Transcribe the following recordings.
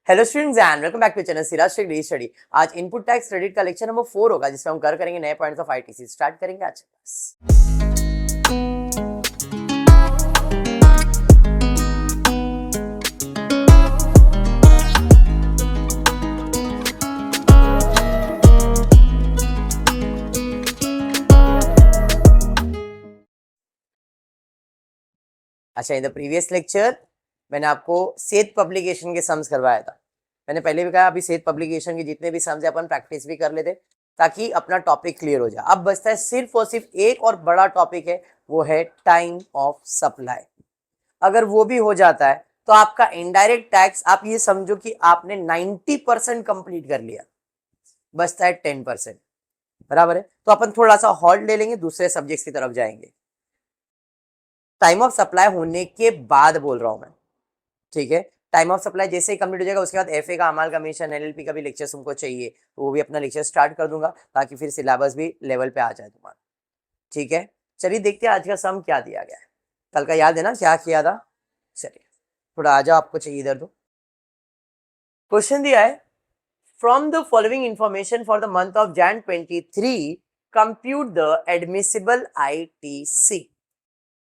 Hello students and welcome back to channel Siraj study study. आज input tax credit का lecture number 4 होगा, जिसमें हम करेंगे नए पॉइंट्स ऑफ आईटीसी। स्टार्ट करेंगे आज क्लास। अच्छा, इन द प्रीवियस लेक्चर मैंने आपको सेत पब्लिकेशन के सम्स करवाया था। मैंने पहले भी कहा अभी सेत पब्लिकेशन के जितने भी सम्स है अपन प्रैक्टिस भी कर लेते ताकि अपना टॉपिक क्लियर हो जाए। अब बचता है सिर्फ और सिर्फ एक और बड़ा टॉपिक है, वो है टाइम ऑफ सप्लाई। अगर वो भी हो जाता है तो आपका इनडायरेक्ट टैक्स आप ये समझो कि आपने 90% कंप्लीट कर लिया, बचता है 10%। बराबर है। तो अपन थोड़ा सा हॉल्ट ले लेंगे, दूसरे सब्जेक्ट्स की तरफ जाएंगे। टाइम ऑफ सप्लाई होने के बाद बोल रहा हूं मैं, ठीक है। टाइम ऑफ सप्लाई जैसे ही कंप्लीट हो जाएगा उसके बाद एफए का, अमाल कमीशन, एलएलपी का भी लेक्चर तुमको चाहिए, तो वो भी अपना लेक्चर स्टार्ट कर दूंगा ताकि फिर सिलेबस भी लेवल पे आ जाए तुम्हारा। ठीक है, चलिए देखते हैं आज का सम क्या दिया गया है। कल का याद है ना क्या किया था? चलिए थोड़ा आ जाओ, आपको चाहिए इधर। दो क्वेश्चन दिया है, from the following information for the month of Jan 23 compute the admissible ITC।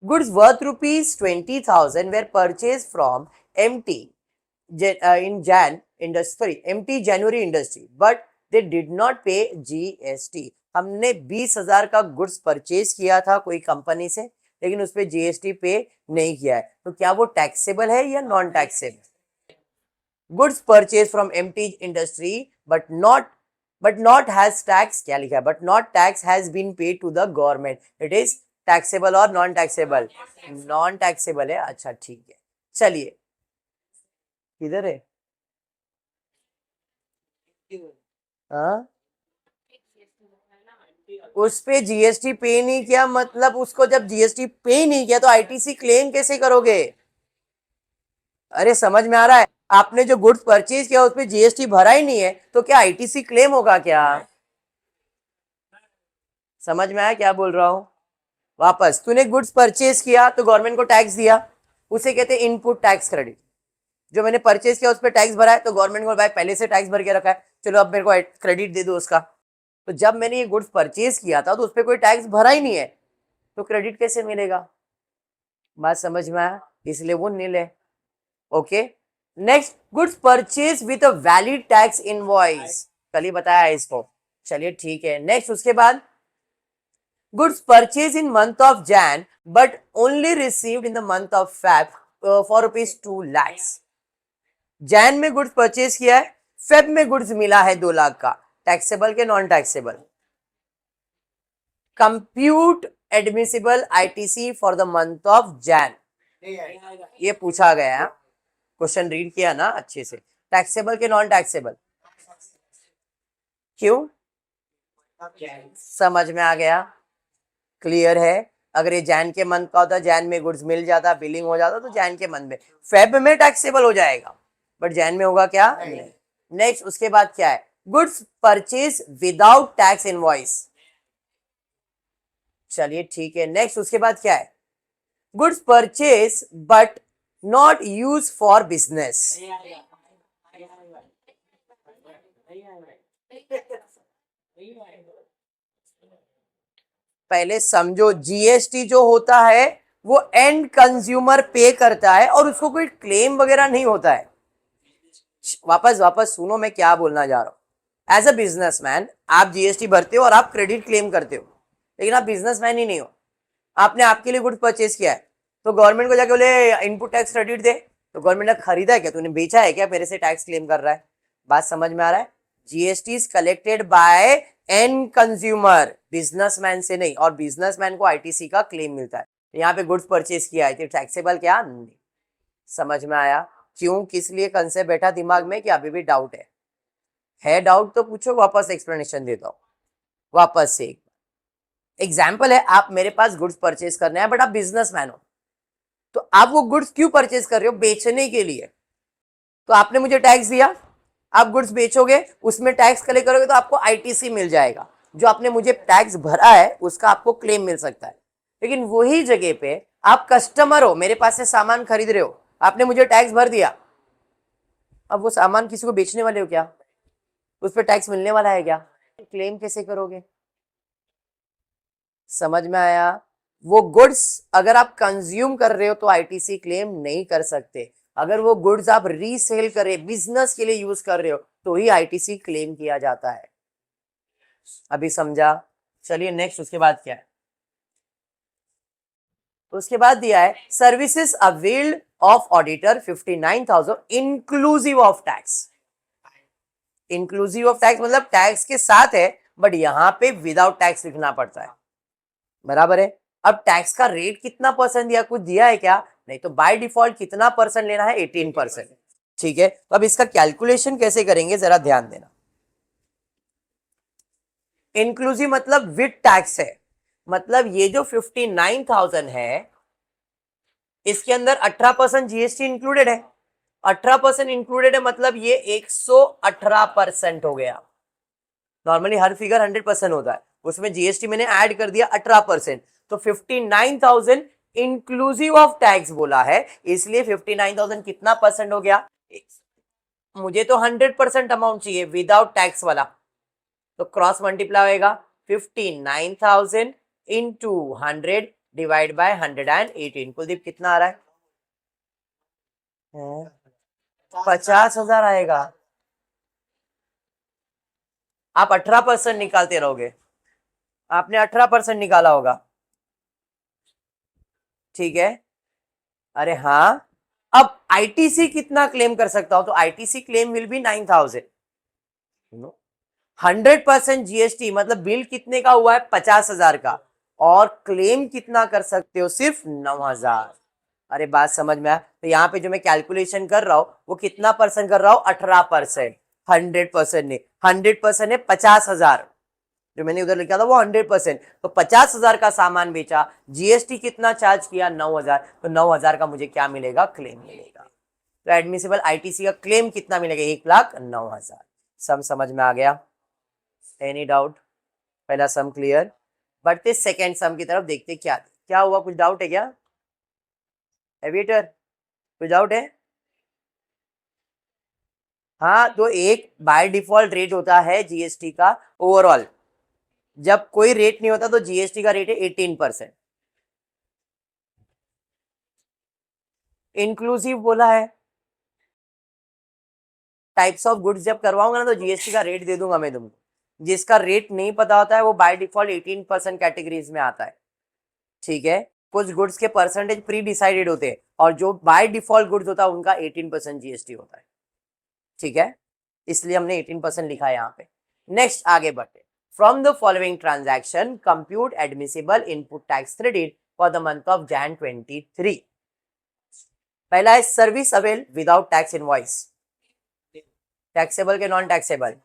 Goods worth rupees 20,000 were purchased from MT MT January Industry, but they did not pay GST। हमने 20,000 का गुड्स परचेज किया था कोई company से, लेकिन उस पर GST पे नहीं किया है, तो क्या वो टैक्सेबल है या non taxable? Goods purchase from MT industry but not has tax, क्या लिखा है? But not tax has been paid to the government, it is taxable और नॉन टैक्सेबल? नॉन टैक्सेबल है। अच्छा ठीक है, चलिए किधर है? हाँ, उस पे जीएसटी पे नहीं किया, मतलब उसको जब जीएसटी पे नहीं किया तो आईटीसी क्लेम कैसे करोगे? अरे समझ में आ रहा है? आपने जो गुड्स परचेज किया उस पे जीएसटी भरा ही नहीं है, तो क्या आईटीसी क्लेम होगा क्या? समझ में आया क्या बोल रहा हूं? वापस, तूने गुड्स परचेज किया तो गवर्नमेंट को टैक्स दिया, उसे कहते हैं इनपुट टैक्स क्रेडिट। जो मैंने परचेज किया उस पर टैक्स भरा है, तो गवर्नमेंट को भाई पहले से टैक्स भर के रखा है, चलो अब मेरे को क्रेडिट दे दो उसका। तो जब मैंने ये गुड्स परचेज किया था तो उस पर कोई टैक्स भरा ही नहीं है, तो क्रेडिट कैसे मिलेगा? बात समझ में आया? इसलिए वो नील है। Okay, next, goods purchase with a valid tax invoice, कल ही बताया है इसको। चलिए ठीक है, नेक्स्ट उसके बाद, goods purchase in month of Jan but only received in the month of Feb for ₹2 lakh. Jan में गुड्स परचेज किया है, Feb में गुड्स मिला है 2 लाख का, टैक्सेबल के non taxable? Compute admissible ITC for the month of Jan, ये पूछा गया है, क्वेश्चन रीड किया ना अच्छे से। टैक्सेबल के नॉन टैक्सेबल? क्यों? समझ में आ गया? क्लियर है? अगर ये Jan के मंथ का होता, Jan में गुड्स मिल जाता, बिलिंग हो जाता, तो Jan के मंथ में, Feb में टैक्सेबल हो जाएगा, बट Jan में होगा क्या? नेक्स्ट उसके बाद क्या है? Goods purchase without tax invoice. चलिए ठीक है, नेक्स्ट उसके बाद क्या है? Goods purchase but not use for business. पहले समझो, जीएसटी जो होता है वो एंड कंज्यूमर पे करता है और उसको कोई क्लेम वगैरह नहीं होता है। वापस सुनो मैं क्या बोलना जा रहा हूं। एज अ बिजनेसमैन आप जीएसटी भरते हो और आप क्रेडिट क्लेम करते हो, लेकिन आप बिजनेसमैन ही नहीं हो। आपने आपके लिए गुड्स परचेज किया है, तो गवर्नमेंट को जाके बोले इनपुट टैक्स क्रेडिट दे, तो गवर्नमेंट ने खरीदा है क्या? तूने बेचा है क्या? मेरे से टैक्स क्लेम कर रहा है। बात समझ में आ रहा है? GST is collected by and consumer, businessman से नहीं, और बिजनेसमैन को आईटीसी का क्लेम मिलता है। यहाँ पे गुड्स परचेज किया है, टैक्सेबल क्या? नहीं। समझ में आया? क्यों, किस लिए कंसेप्ट बैठा दिमाग में कि अभी भी डाउट है डाउट तो पूछो, वापस एक्सप्लेनेशन देता हूँ। वापस से एग्जाम्पल है, आप मेरे पास गुड्स परचेज करना है, बट आप बिजनेसमैन हो, तो आप वो गुड्स क्यों परचेज कर रहे हो? बेचने के लिए। तो आपने मुझे टैक्स दिया, आप गुड्स बेचोगे, उसमें टैक्स कलेक्ट करोगे तो आपको आईटीसी मिल जाएगा, जो आपने मुझे टैक्स भरा है उसका आपको क्लेम मिल सकता है। लेकिन वही जगह पे आप कस्टमर हो, मेरे पास से सामान खरीद रहे हो, आपने मुझे टैक्स भर दिया, अब वो सामान किसी को बेचने वाले हो क्या, उस पर टैक्स मिलने वाला है क्या, क्लेम कैसे करोगे? समझ में आया? वो गुड्स अगर आप कंज्यूम कर रहे हो तो आईटीसी क्लेम नहीं कर सकते, अगर वो गुड्स आप रीसेल कर रहे, बिजनेस के लिए यूज कर रहे हो तो ही आईटीसी क्लेम किया जाता है। अभी समझा? चलिए नेक्स्ट, उसके बाद क्या है? उसके बाद दिया है services availed of auditor 59,000 inclusive of tax. Inclusive of tax मतलब टैक्स के साथ है, बट यहां पे विदाउट टैक्स लिखना पड़ता है, बराबर है। अब टैक्स का रेट कितना परसेंट दिया, कुछ दिया है क्या? नहीं, तो बाय डिफॉल्ट कितना परसेंट लेना है? 18%। ठीक है, तो अब इसका कैलकुलेशन कैसे करेंगे जरा ध्यान देना। इंक्लूसिव मतलब विद टैक्स है, मतलब ये जो 59,000 है इसके अंदर 18% जीएसटी इंक्लूडेड है। 18% इंक्लूडेड है मतलब ये 118% हो गया। नॉर्मली हर फिगर 100% होता है, उसमें जीएसटी मैंने ऐड कर दिया 18%, तो 59,000 इंक्लूसिव ऑफ टैक्स बोला है, इसलिए 59,000 कितना परसेंट हो गया? मुझे तो 100% अमाउंट चाहिए विदाउट टैक्स वाला, तो क्रॉस मल्टीप्लाई होएगा 59,000 इंटू 100 डिवाइड बाय 118। कुलदीप कितना आ रहा है? 50,000 आएगा। आप 18% निकालते रहोगे, आपने 18% निकाला होगा, ठीक है। अरे हाँ, अब आईटीसी कितना क्लेम कर सकता हूं? तो ITC claim will be 9,000। 100% GST मतलब बिल कितने का हुआ है? 50,000 का, और क्लेम कितना कर सकते हो? सिर्फ 9,000। अरे बात समझ में आया? तो यहाँ पे जो मैं कैलकुलेशन कर रहा हूं वो कितना परसेंट कर रहा हूं? 18%। 100% नहीं, 100% है 50,000, जो मैंने उधर लिखा था वो 100%। तो 50,000 का सामान बेचा, जीएसटी कितना चार्ज किया? 9,000, तो 9,000 का मुझे क्या मिलेगा? क्लेम मिलेगा। तो एडमिसिबल आईटीसी का क्लेम कितना मिलेगा? 1,09,000। सम समझ में आ गया? Any doubt? पहला सम क्लियर। बढ़ते सेकेंड सम की तरफ, देखते क्या क्या हुआ, कुछ डाउट है क्या एविएटर? कुछ डाउट है? हाँ, तो एक बाय डिफॉल्ट रेट होता है जीएसटी का ओवरऑल, जब कोई रेट नहीं होता तो जीएसटी का रेट है 18%। इंक्लूसिव बोला है, टाइप्स ऑफ गुड्स जब करवाऊंगा ना तो जीएसटी का रेट दे दूंगा मैं तुमको, जिसका रेट नहीं पता होता है वो बाय डिफॉल्ट 18% कैटेगरीज में आता है, ठीक है। कुछ गुड्स के परसेंटेज प्री डिसाइडेड होते हैं और जो बाय डिफॉल्ट गुड्स होता है उनका 18% जीएसटी होता है, ठीक है। इसलिए हमने 18% लिखा है यहाँ पे। नेक्स्ट आगे बढ़ते, from the following transaction compute admissible input tax credit for the month of Jan 23। पहला है service avail without tax invoice, taxable के non taxable.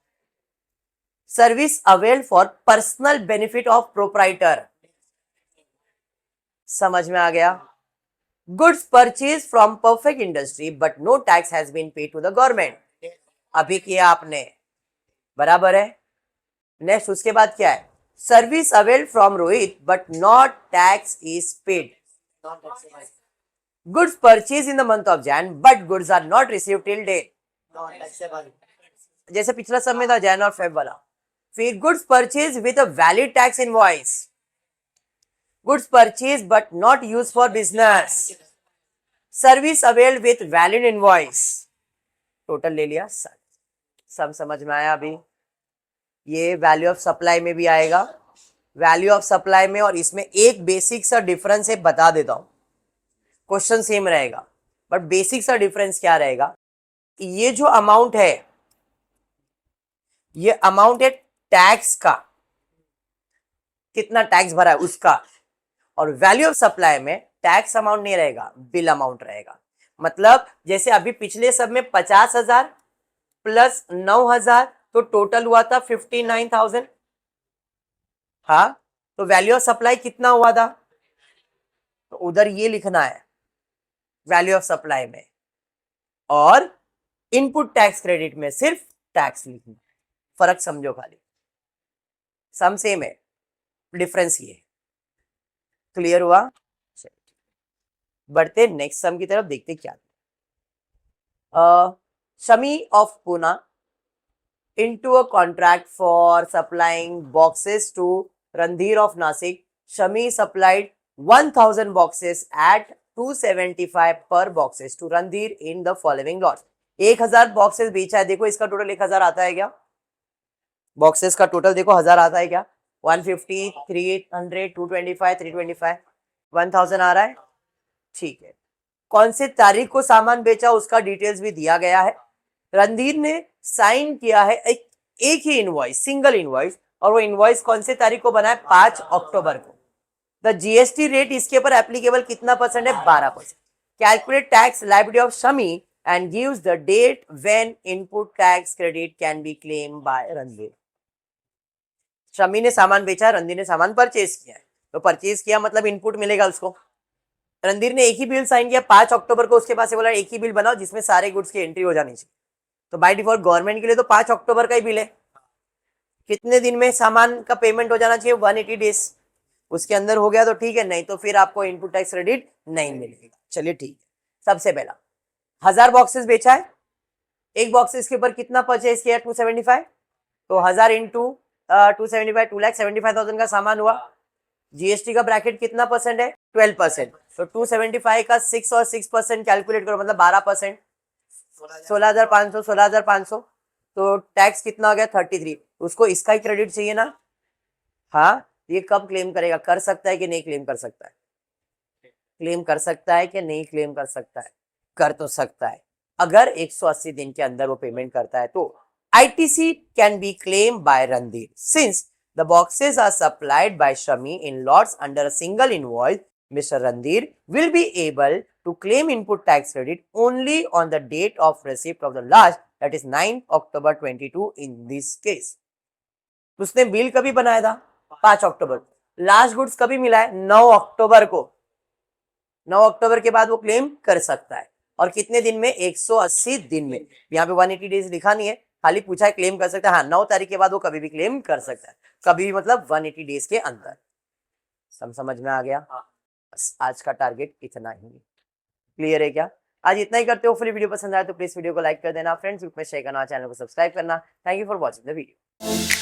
Service avail for personal benefit of proprietor, समझ में आ गया। Goods purchase from perfect industry but no tax has been paid to the government, अभी किया आपने, बराबर है। नेक्स्ट उसके बाद क्या है? Service avail from Rohit but not tax is paid, goods purchase in the month of Jan but goods are not received till date, जैसे पिछला सब में था जैन और फेब वाला। फिर goods purchase with a valid tax invoice, goods purchase but not use for business, service availed with valid invoice, total ले लिया 7। सब समझ में आया? अभी ये वैल्यू ऑफ सप्लाई में भी आएगा, वैल्यू ऑफ सप्लाई में और इसमें एक बेसिक सा डिफरेंस है, बता देता हूं, क्वेश्चन सेम रहेगा बट बेसिक सा डिफरेंस क्या रहेगा? ये जो अमाउंट है ये अमाउंट है टैक्स का, कितना टैक्स भरा है उसका, और वैल्यू ऑफ सप्लाई में टैक्स अमाउंट नहीं रहेगा, बिल अमाउंट रहेगा। मतलब जैसे अभी पिछले सब में 50,000 प्लस 9,000 तो टोटल हुआ था 59,000, हाँ, तो वैल्यू ऑफ सप्लाई कितना हुआ था? तो उधर ये लिखना है वैल्यू ऑफ सप्लाई में, और इनपुट टैक्स क्रेडिट में सिर्फ टैक्स लिखना है, फर्क समझो खाली, सम सेम है, डिफरेंस ये। क्लियर हुआ? बढ़ते नेक्स्ट सम की तरफ, देखते क्या Shami of Pune into a contract for supplying boxes to Randhir of Nasik. Shami supplied 1000 boxes at 275 per boxes to Randhir in the following lot. 1000 boxes बेचा है. देखो इसका टोटल 1000 आता है क्या? बॉक्सेस का टोटल देखो 1000 आता है क्या? 150, 300, 225, 325, 1000 आ रहा है. ठीक है. कौन से तारीख को सामान बेचा उसका डिटेल्स भी दिया गया है. रणधीर ने साइन किया है एक ही इनवॉइस, सिंगल इनवॉइस, और वो इनवॉइस कौन से तारीख को बना है? 5 अक्टूबर को. द जीएसटी रेट इसके ऊपर एप्लीकेबल कितना परसेंट है? 12%. Calculate tax liability of Shami and gives the date when input tax credit can be claim by Randhir. Shami ने सामान बेचा, रणधीर ने सामान परचेज किया है, तो परचेज किया मतलब इनपुट मिलेगा उसको. रणधीर ने एक ही बिल साइन किया 5 अक्टूबर को, उसके पास से बोला एक ही बिल बनाओ जिसमें सारे गुड्स की एंट्री हो जानी चाहिए. तो बाय डिफॉल्ट गवर्नमेंट के लिए तो 5 अक्टूबर का ही बिल है. कितने दिन में सामान का पेमेंट हो जाना चाहिए? 180 डेज. उसके अंदर हो गया तो ठीक है, नहीं तो फिर आपको इनपुट टैक्स क्रेडिट नहीं मिलेगा. चलिए ठीक है. सबसे पहला 1000 बॉक्सेस बेचा है. एक बॉक्सेस के ऊपर कितना परचेज किया? 275. तो 1000 इंटू 275, 2,75,000 का सामान हुआ. जीएसटी का ब्रैकेट कितना परसेंट है? 12%. तो 275 का 6 और 6% कैलकुलेट करो, मतलब 12%. 16,500, 16,500. तो टैक्स कितना हो गया? 33. उसको इसका ही क्रेडिट चाहिए ना. हाँ, ये कब क्लेम करेगा? कर सकता है कि नहीं क्लेम कर सकता है? क्लेम कर सकता है कि नहीं क्लेम कर सकता है? कर तो सकता है. अगर 180 दिन के अंदर वो पेमेंट करता है तो ITC can be claimed by Randhir. Since the boxes are supplied by Shami in lots under a single invoice, Mr. Randhir will be able to claim input tax credit only on the date of receipt of the last, that is 9 October 22 in this case. उसने bill कभी बनाया था? 5 अक्टूबर. Last goods कभी मिला है? 9 अक्टूबर को. 9 अक्टूबर के बाद वो क्लेम कर सकता है. और कितने दिन में? 180 दिन में. यहाँ पे 180 डेज लिखा नहीं है, खाली पूछा है क्लेम कर सकता है. हाँ, 9 तारीख के बाद वो कभी भी क्लेम कर सकता है. कभी मतलब 180 डेज के अंदर. समझ में आ गया? बस आज का टारगेट इतना ही. क्लियर है क्या? आज इतना ही करते हो. फुली वीडियो पसंद आया तो प्लीज वीडियो को लाइक कर देना, फ्रेंड्स ग्रुप में शेयर करना, चैनल को सब्सक्राइब करना. Thank you for watching the video.